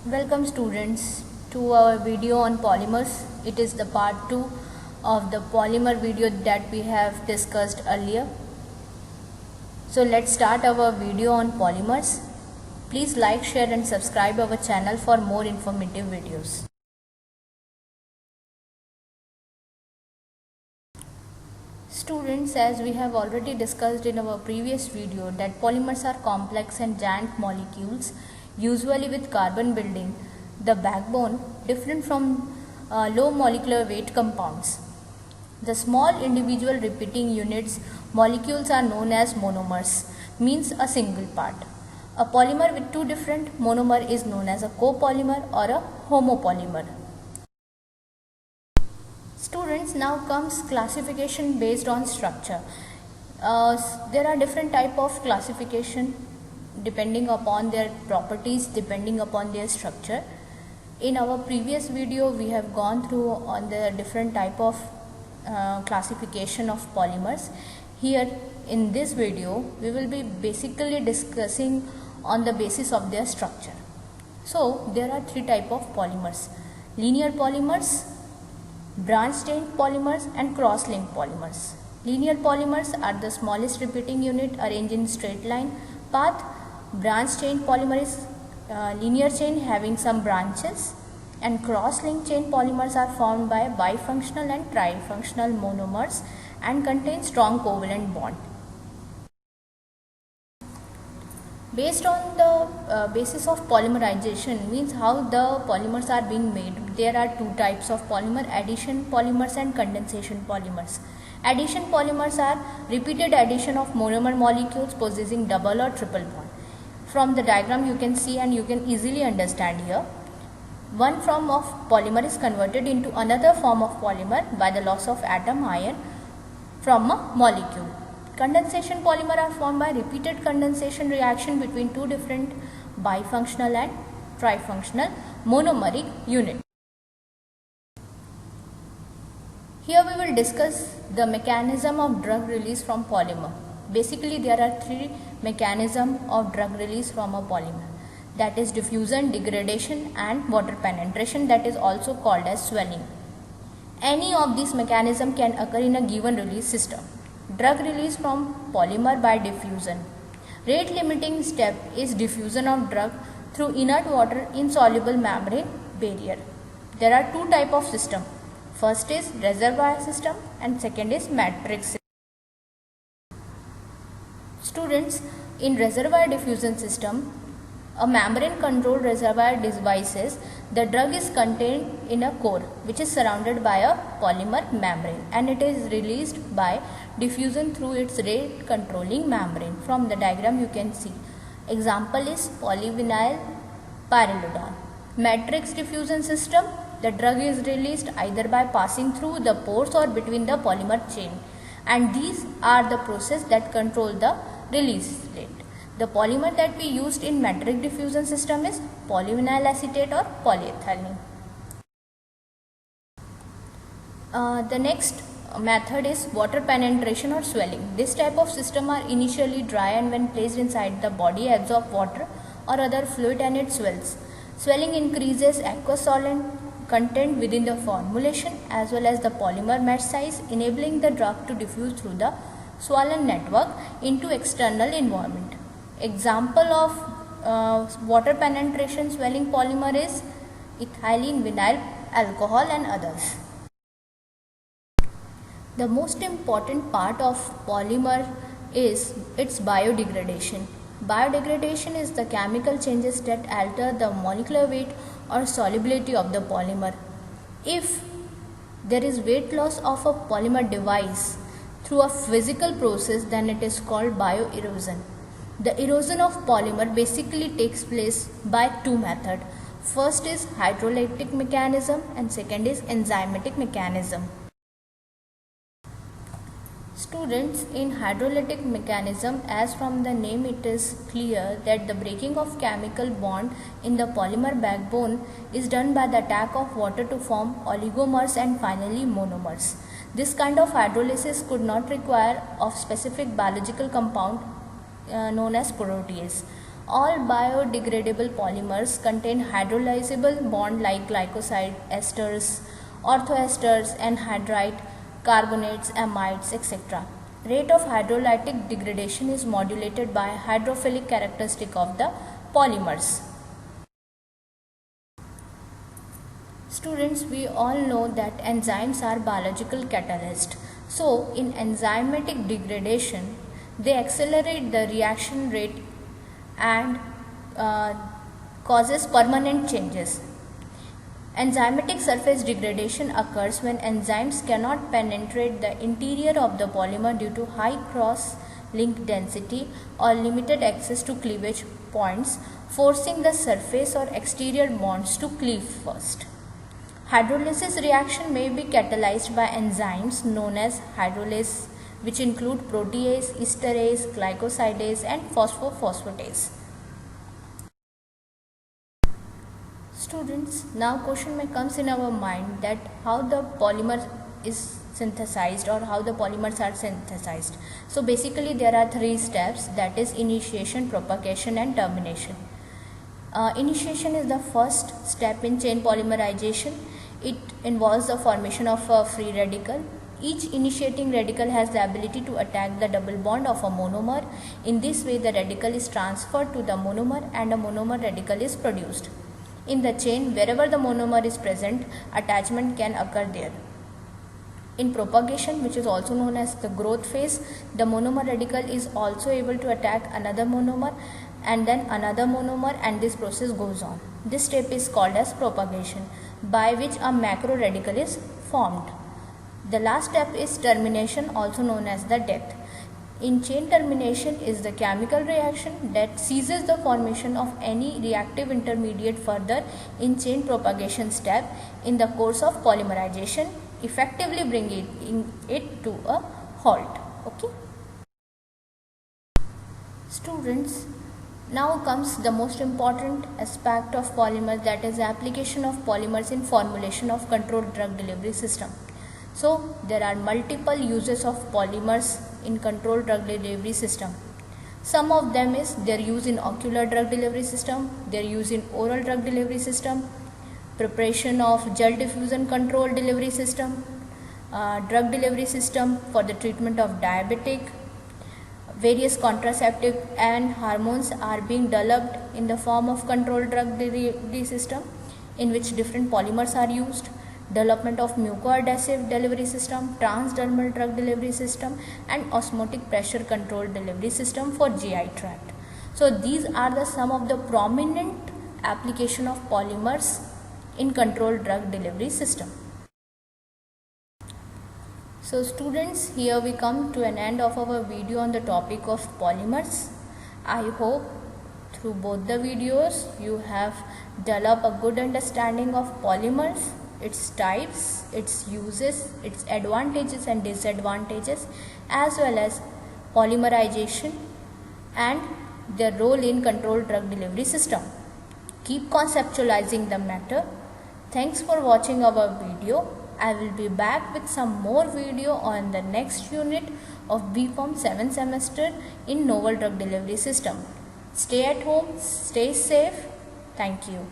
Welcome students to our video on polymers. It is the part 2 of the polymer video that we have discussed earlier. So let's start our video on polymers. Please like, share and subscribe our channel for more informative videos. Students, as we have already discussed in our previous video that polymers are complex and giant molecules usually with carbon building the backbone different from low molecular weight compounds. The small individual repeating units molecules are known as monomers, means a single part. A polymer with two different monomer is known as a copolymer or a homopolymer. Students, now comes classification based on structure. There are different type of classification depending upon their properties, depending upon their structure. In our previous video we have gone through on the different type of classification of polymers. Here in this video we will be basically discussing on the basis of their structure. So there are three type of polymers: linear polymers, branch chain polymers and cross-linked polymers. Linear polymers are the smallest repeating unit arranged in straight line path. Branch chain polymer is linear chain having some branches, and cross-linked chain polymers are formed by bifunctional and trifunctional monomers and contain strong covalent bond. Based on the basis of polymerization, means how the polymers are being made, there are two types of polymer: addition polymers and condensation polymers. Addition polymers are repeated addition of monomer molecules possessing double or triple bond. From the diagram you can see and you can easily understand here. One form of polymer is converted into another form of polymer by the loss of atom ion from a molecule. Condensation polymer are formed by repeated condensation reaction between two different bifunctional and trifunctional monomeric units. Here we will discuss the mechanism of drug release from polymer. Basically there are three mechanisms of drug release from a polymer, that is diffusion, degradation and water penetration, that is also called as swelling. Any of these mechanisms can occur in a given release system. Drug release from polymer by diffusion. Rate limiting step is diffusion of drug through inert water insoluble membrane barrier. There are two type of system. First is reservoir system and second is matrix system. Students, in reservoir diffusion system, a membrane controlled reservoir devices, the drug is contained in a core which is surrounded by a polymer membrane and it is released by diffusion through its rate controlling membrane. From the diagram you can see. Example is polyvinyl pyrrolidine. Matrix diffusion system, the drug is released either by passing through the pores or between the polymer chain, and these are the process that control the release rate. The polymer that we used in matrix diffusion system is polyvinyl acetate or polyethylene. The next method is water penetration or swelling. This type of system are initially dry and when placed inside the body absorb water or other fluid and it swells. Swelling increases aqueous solvent content within the formulation as well as the polymer mesh size, enabling the drug to diffuse through the swollen network into external environment. Example of water penetration swelling polymer is ethylene vinyl alcohol and others. The most important part of polymer is its biodegradation. Biodegradation is the chemical changes that alter the molecular weight or solubility of the polymer. If there is weight loss of a polymer device through a physical process, then it is called bioerosion. The erosion of polymer basically takes place by two methods. First is hydrolytic mechanism and second is enzymatic mechanism. Students, in hydrolytic mechanism, as from the name it is clear that the breaking of chemical bond in the polymer backbone is done by the attack of water to form oligomers and finally monomers. This kind of hydrolysis could not require of specific biological compound known as protease. All biodegradable polymers contain hydrolyzable bond like glycoside esters, orthoesters, anhydride, carbonates, amides, etc. Rate of hydrolytic degradation is modulated by hydrophilic characteristic of the polymers. Students, we all know that enzymes are biological catalysts. So, in enzymatic degradation, they accelerate the reaction rate and causes permanent changes. Enzymatic surface degradation occurs when enzymes cannot penetrate the interior of the polymer due to high cross-link density or limited access to cleavage points, forcing the surface or exterior bonds to cleave first. Hydrolysis reaction may be catalyzed by enzymes known as hydrolase, which include protease, esterase, glycosidase, and phosphophosphatase. Students, now question may comes in our mind that how the polymer is synthesized or how the polymers are synthesized. So basically there are three steps, that is initiation, propagation, and termination. Initiation is the first step in chain polymerization. It involves the formation of a free radical. Each initiating radical has the ability to attack the double bond of a monomer. In this way, the radical is transferred to the monomer and a monomer radical is produced. In the chain, wherever the monomer is present, attachment can occur there. In propagation, which is also known as the growth phase, the monomer radical is also able to attack another monomer and then another monomer, and this process goes on. This step is called as propagation, by which a macro radical is formed. The last step is termination, also known as the death. In chain termination is the chemical reaction that ceases the formation of any reactive intermediate further in chain propagation step in the course of polymerization, effectively bringing it to a halt. Okay. Students, now comes the most important aspect of polymers, that is application of polymers in formulation of controlled drug delivery system. So there are multiple uses of polymers in controlled drug delivery system. Some of them is their use in ocular drug delivery system, their use in oral drug delivery system, preparation of gel diffusion control delivery system, drug delivery system for the treatment of diabetic. Various contraceptive and hormones are being developed in the form of controlled drug delivery system, in which different polymers are used. Development of mucoadhesive delivery system, transdermal drug delivery system, and osmotic pressure control delivery system for GI tract. So these are the some of the prominent application of polymers in controlled drug delivery system. So students, here we come to an end of our video on the topic of polymers. I hope through both the videos you have developed a good understanding of polymers, its types, its uses, its advantages and disadvantages, as well as polymerization and their role in controlled drug delivery system. Keep conceptualizing the matter. Thanks for watching our video. I will be back with some more video on the next unit of BPharm 7th semester in novel drug delivery system. Stay at home, stay safe. Thank you.